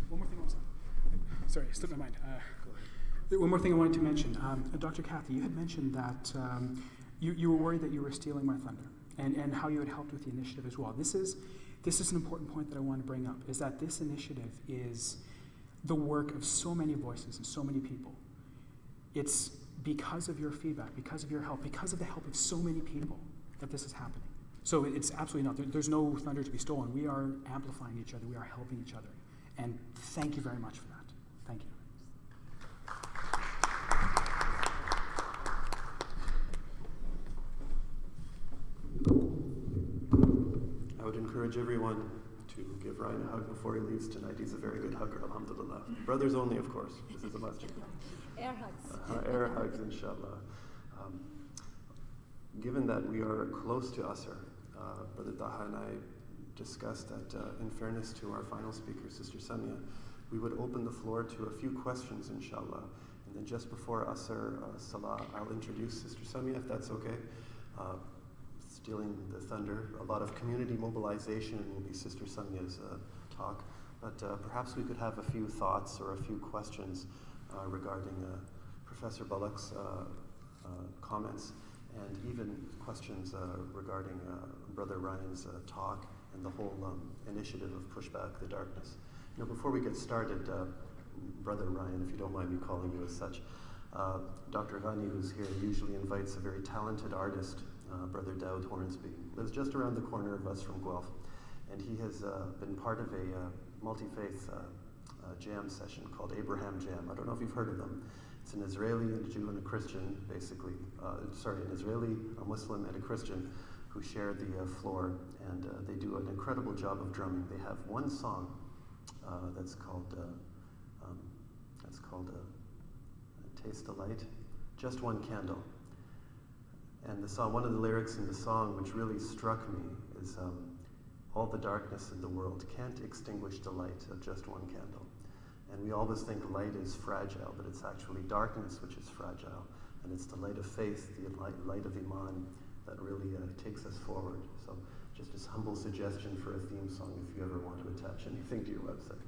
S3: One more thing I was sorry, it slipped my mind. One more thing I wanted to mention. Dr. Kathy, you had mentioned that you were worried that you were stealing my thunder, and how you had helped with the initiative as well. This is an important point that I want to bring up, is that this initiative is the work of so many voices and so many people. It's because of your feedback, because of your help, because of the help of so many people that this is happening. So it's absolutely not. There's no thunder to be stolen. We are amplifying each other. We are helping each other. And thank you very much for that. Thank you.
S1: I would encourage everyone to give Ryan a hug before he leaves tonight. He's a very good hugger, alhamdulillah. Brothers only, of course. This is a masjid.
S4: Air hugs.
S1: Air hugs, inshallah. Given that we are close to Asr, Brother Taha and I discussed that, in fairness to our final speaker, Sister Samia, we would open the floor to a few questions, inshallah, And then just before Asr Salah, I'll introduce Sister Samia, if that's okay. Stealing the thunder, a lot of community mobilization will be Sister Samia's talk. But perhaps we could have a few thoughts or a few questions regarding Professor Bullock's comments, and even questions regarding Brother Ryan's talk and the whole initiative of Push Back the Darkness. Before we get started, Brother Ryan, if you don't mind me calling you as such, Dr. Ghani, who's here, usually invites a very talented artist, Brother Dowd Hornsby, lives just around the corner of us from Guelph, and he has been part of a multi-faith jam session called Abraham Jam. I don't know if you've heard of them. It's an Israeli, a Jew, and a Christian, basically. An Israeli, a Muslim, and a Christian who share the floor, and they do an incredible job of drumming. They have one song that's called Taste the Light, Just One Candle. And the song, one of the lyrics in the song which really struck me is, all the darkness in the world can't extinguish the light of just one candle. And we always think light is fragile, but it's actually darkness which is fragile. And it's the light of faith, the light of Iman, that really takes us forward. So just this humble suggestion for a theme song if you ever want to attach anything to your website.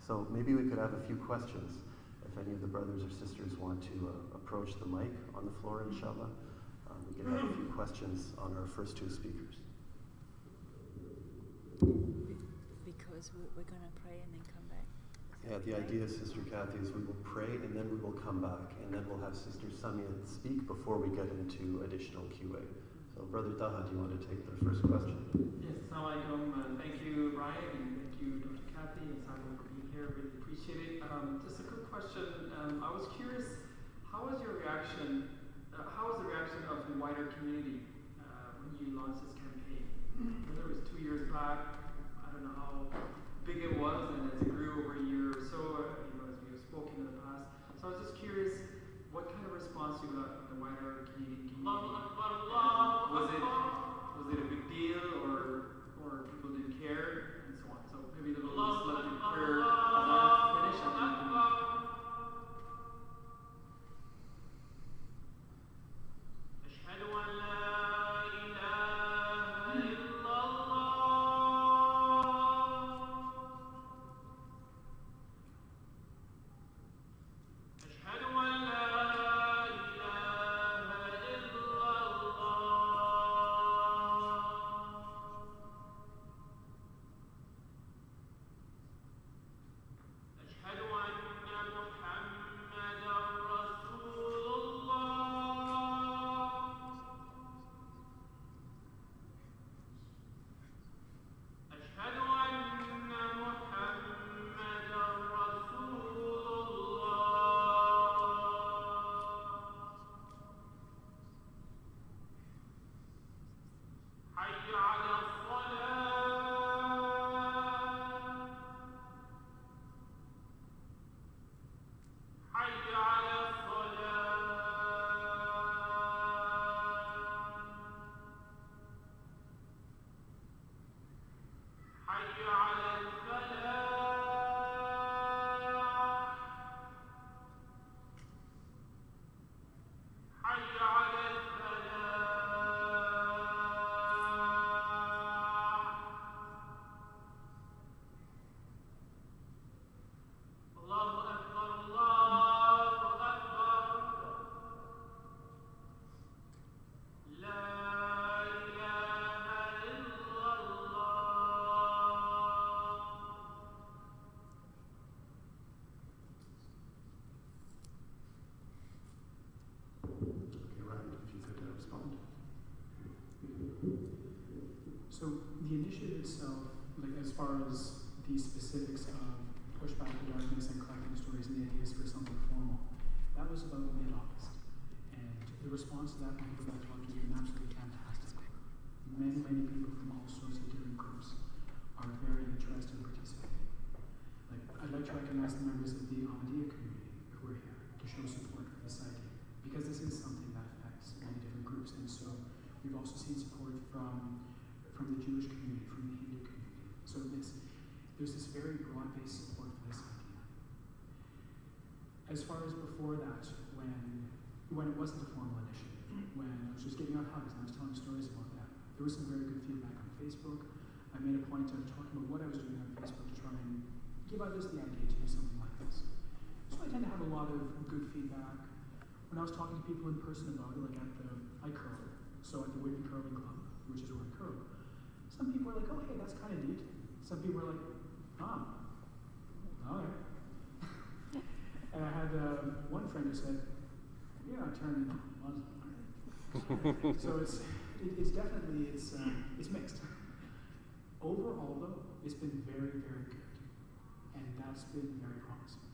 S1: So maybe we could have a few questions if any of the brothers or sisters want to approach the mic on the floor, inshallah. We can have a few questions on our first two speakers.
S2: Because we're going to pray and then come back.
S1: Yeah, the idea, Sister Kathy, is we will pray and then we will come back, and then we'll have Sister Samia speak before we get into additional QA. So, Brother Taha, do you want to take the first question?
S5: Yes, Assalamu alaikum. Thank you, Ryan, and thank you, Dr. Kathy and Simon, for being here. Really appreciate it. Just a quick question. I was curious, how was the reaction of the wider community when you launched this campaign? Whether it was 2 years back, I don't know how big it was, and as it grew over a year or so, as we have spoken in the past. So I was just curious, what kind of response you got from the wider community? Was it a big deal, or people didn't care, and so on? So maybe the little selected prayer as I finish, and then
S3: So the initiative itself, as far as the specifics of Push Back the Darkness and collecting stories and the ideas for something formal, that was about mid-August. And the response to that from Push Back the Darkness has been absolutely fantastic. Many, many people from all sorts of different groups are very interested in participating. I'd like to recognize the members of the Ahmadiyya community who are here to show support for this idea, because this is something that affects many different groups. And so we've also seen support from the Jewish community, from the Hindu community. So there's this very broad-based support for this idea. as far as before that, when it wasn't a formal initiative, when I was just giving out hugs and I was telling stories about that, there was some very good feedback on Facebook. I made a point of talking about what I was doing on Facebook to try and give others the idea to do something like this. So I tend to have a lot of good feedback. When I was talking to people in person about it, like I curl, so at the Whitney Curling Club, which is where I curl, some people were like, oh, hey, that's kind of neat. Some people were like, all right. And I had one friend who said, yeah, I turned Muslim. So it's definitely, it's mixed. Overall, though, it's been very, very good. And that's been very promising.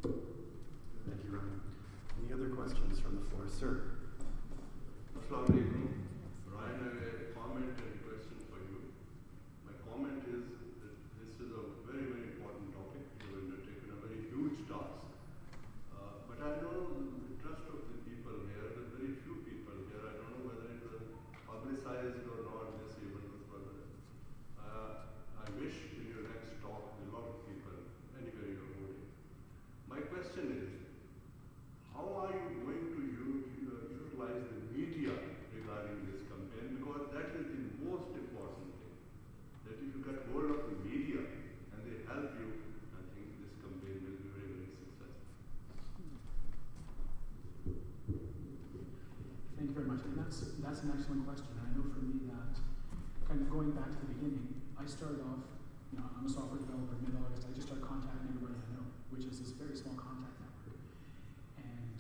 S1: Thank you, Ryan. Any other questions from the floor? Sir?
S6: Assalamu alaikum. Ryan, I have a comment and question for you. My comment is that this is a very, very important topic. You have undertaken a very huge task. But I know the trust of the people here, there are very few people here. I don't know whether it was publicized or not, this event was publicized. I wish in your next talk a lot of people, anywhere you're holding. My question is, how are you going to utilize the media regarding this campaign? Because that is the most important thing. That if you get hold of the media and they help you, I think this campaign will be very, very successful.
S3: Thank you very much. And that's an excellent question. And I know for me that, kind of going back to the beginning, I started off, I'm a software developer mid-August. I just started contacting everybody I know, which is this very small contact network. And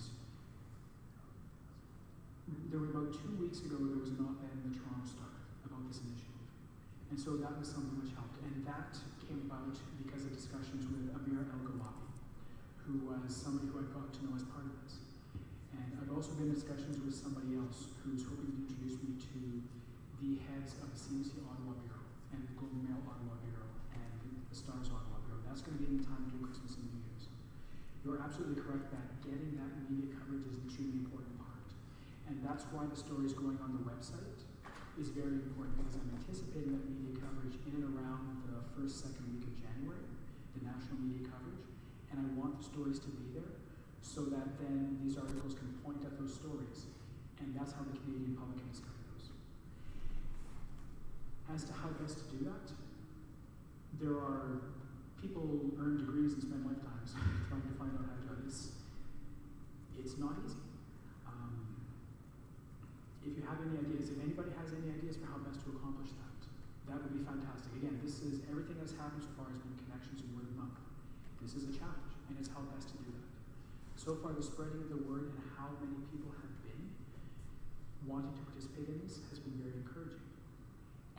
S3: there were about 2 weeks ago, there was an op-ed in the Toronto Star about this initiative. And so that was something which helped. And that came about because of discussions with Amir El-Gawabi, who was somebody who I got to know as part of this. And I've also been in discussions with somebody else who's hoping to introduce me to the heads of the CMC Ottawa Bureau and the Globe and Mail Ottawa Bureau and the Stars Ottawa Bureau. That's going to be in time during Christmas and New Year's. You're absolutely correct that getting that media coverage is an extremely important part. And that's why the stories going on the website is very important, because I'm anticipating that media coverage in and around the first, second week of January, the national media coverage. And I want the stories to be there so that then these articles can point at those stories. And that's how the Canadian public can discover those. As to how best to do that, there are people who earn degrees and spend lifetimes trying to find out how to do it. It's not easy. If you have any ideas, if anybody has any ideas for how best to accomplish that, that would be fantastic. Again, this is everything that's happened so far has been connections and word of mouth. This is a challenge, and it's how best to do that. So far, the spreading of the word and how many people have been wanting to participate in this has been very encouraging.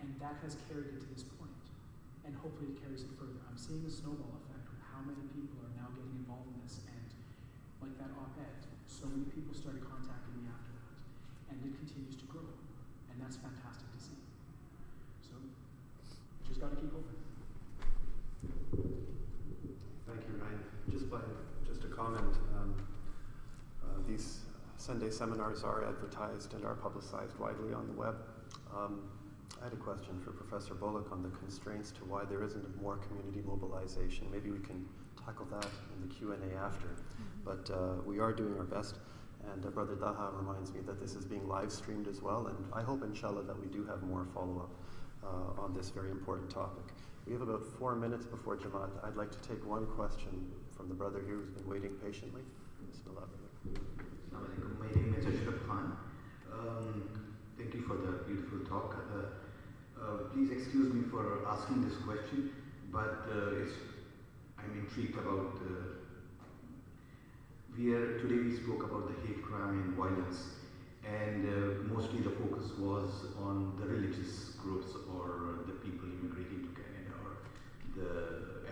S3: And that has carried it to this point. And hopefully it carries it further. I'm seeing a snowball effect with how many people are now getting involved in this. And like that op-ed, so many people started contacting me after that. And it continues to grow. And that's fantastic to see. So, just got to keep open.
S1: Thank you, Ryan. Just a comment. These Sunday seminars are advertised and are publicized widely on the web. I had a question for Professor Bullock on the constraints to why there isn't more community mobilization. Maybe we can tackle that in the Q&A after. But we are doing our best. And Brother Daha reminds me that this is being live streamed as well. And I hope, inshallah, that we do have more follow-up on this very important topic. We have about 4 minutes before Jamaat. I'd like to take one question from the brother here who's been waiting patiently. Bismillah, brother.
S7: Assalamu alaikum. My name is Ashraf Khan. Thank you for the beautiful talk. Please excuse me for asking this question, but I'm intrigued about today we spoke about the hate crime and violence, and mostly the focus was on the religious groups or the people immigrating to Canada or the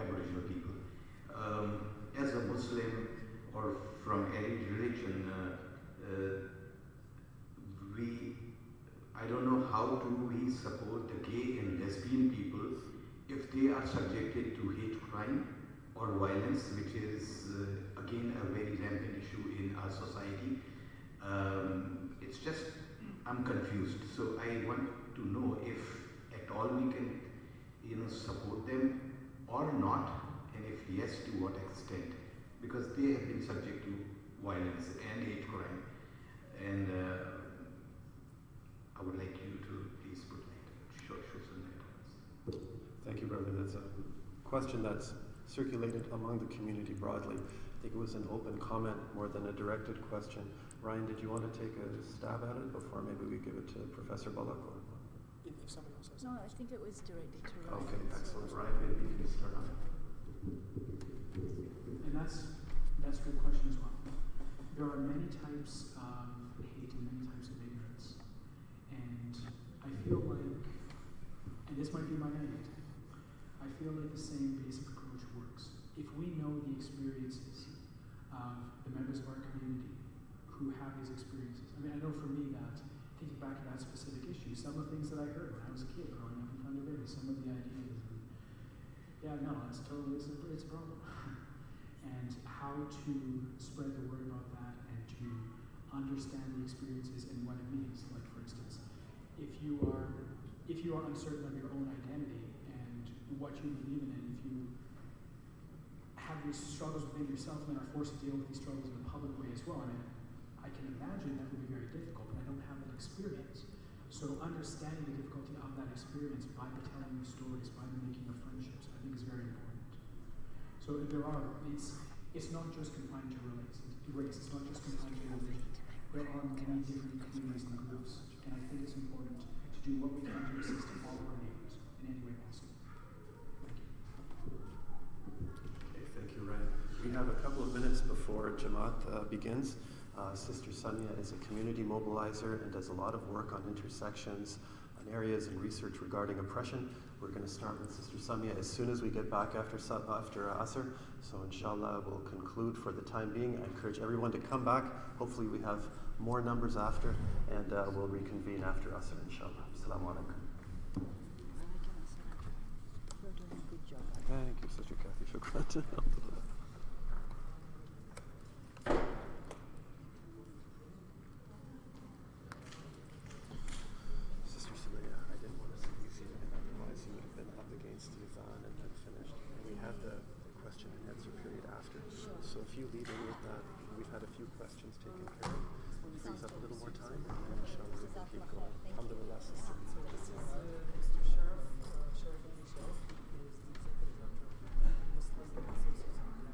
S7: Aboriginal people. As a Muslim or from any religion, I don't know how do we support the gay and lesbian people if they are subjected to hate crime or violence, which is again a very rampant issue in our society. It's just, I'm confused. So I want to know if at all we can support them or not, and if yes, to what extent? Because they have been subject to violence and hate crime. And I would like you to please put show some light on this.
S1: Thank you, brother. That's a question that's circulated among the community broadly. I think it was an open comment more than a directed question. Ryan, did you want to take a stab at it before maybe we give it to Professor Bullock? Or?
S3: If somebody else has
S4: No, I think it was directed to Ryan.
S1: Okay, excellent. Ryan, maybe you can start on it.
S3: And that's a good question as well. There are many types of hate and many types of ignorance. And I feel like, and this might be my naivete, I feel like the same basic approach works. If we know the experiences of the members of our community who have these experiences, I mean, I know for me that, thinking back to that specific issue, some of the things that I heard when I was a kid growing up in Thunder Bay, some of the ideas, and yeah, no, it's a problem. And how to spread the word about that and to understand the experiences and what it means. Like, for instance, if you are uncertain of your own identity and what you believe in, and if you have these struggles within yourself and then are forced to deal with these struggles in a public way as well, I mean, I can imagine that would be very difficult, but I don't have that experience. So understanding the difficulty of that experience by the telling of stories, by the making of friendships, I think is very important. So it's not just confined to race, it's not just confined to religion. There are many different communities and groups, and I think it's important to do what we can to assist all of our neighbors in any way possible. Thank you.
S1: Okay, thank you, Ryan. We have a couple of minutes before Jamaat begins. Sister Samia is a community mobilizer and does a lot of work on intersections and areas and research regarding oppression. We're going to start with Sister Samia as soon as we get back after Asr. So inshallah, we'll conclude for the time being. I encourage everyone to come back. Hopefully we have more numbers after, and we'll reconvene after Asr, inshallah. Assalamu alaikum.
S4: You're doing a good job.
S1: Thank you, Sister Kathy. Shukran. Sister Samia, I didn't want to see you see it, otherwise you would have been up against Yvonne and then finished. And we have the question and answer period after. So if you lead in with that, we've had a few questions taken care of. Frees up a little more time, and then inshallah we can keep going. Alhamdulillah, sister.
S8: This is Mr. Sharaf Ali Sharaf, who is the Executive Director of the Muslim Association.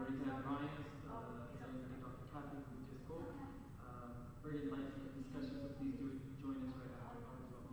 S5: we can have Brian, and Dr. Kathy, who just spoke. Very enlightening discussion, so please do join us right after as well.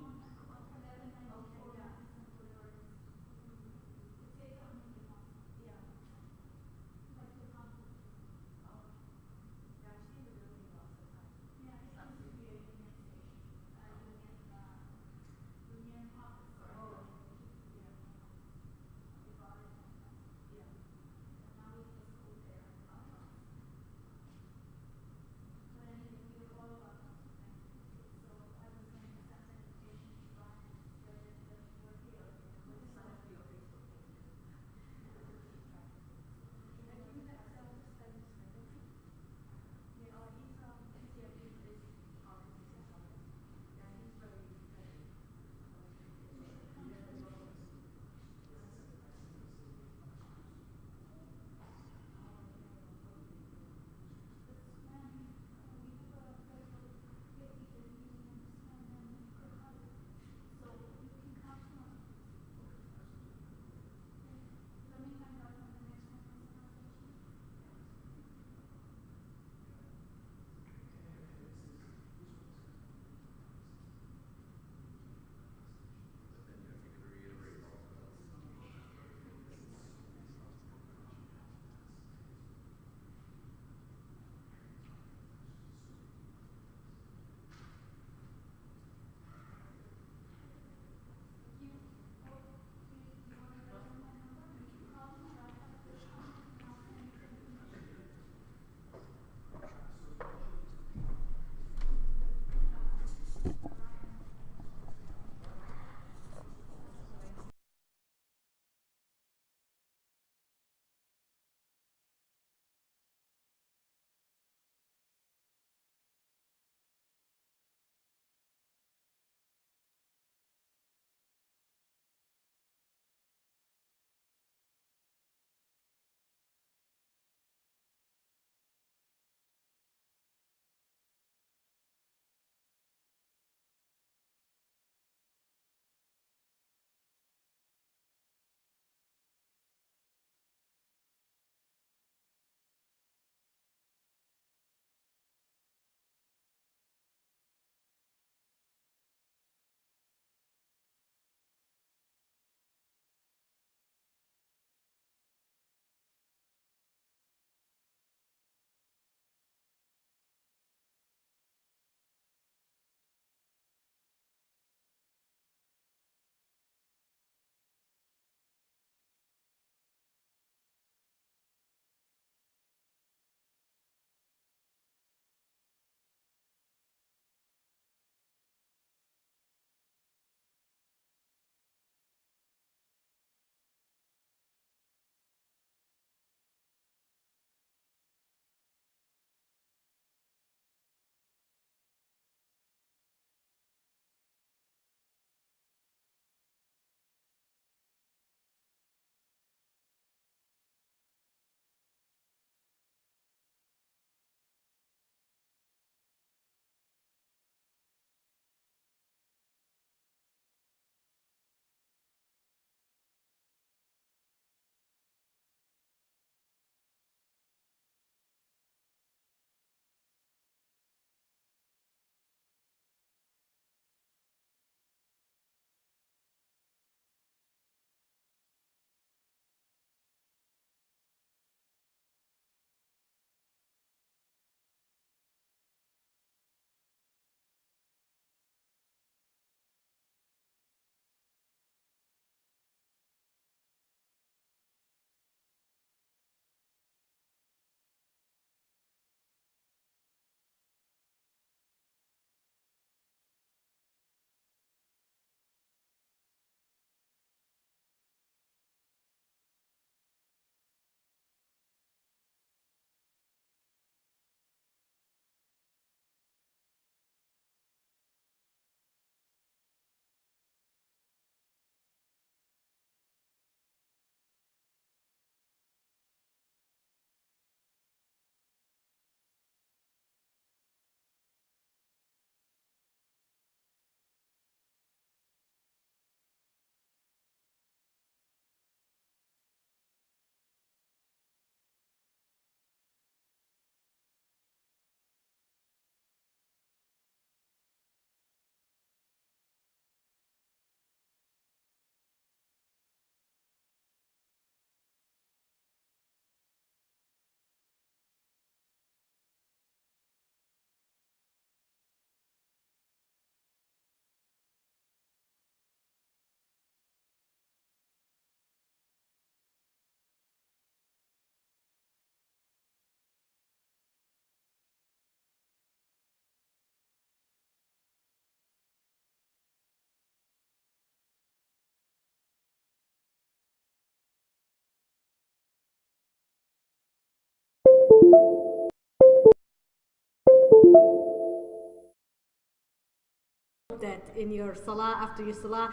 S9: that in your salah, after your salah,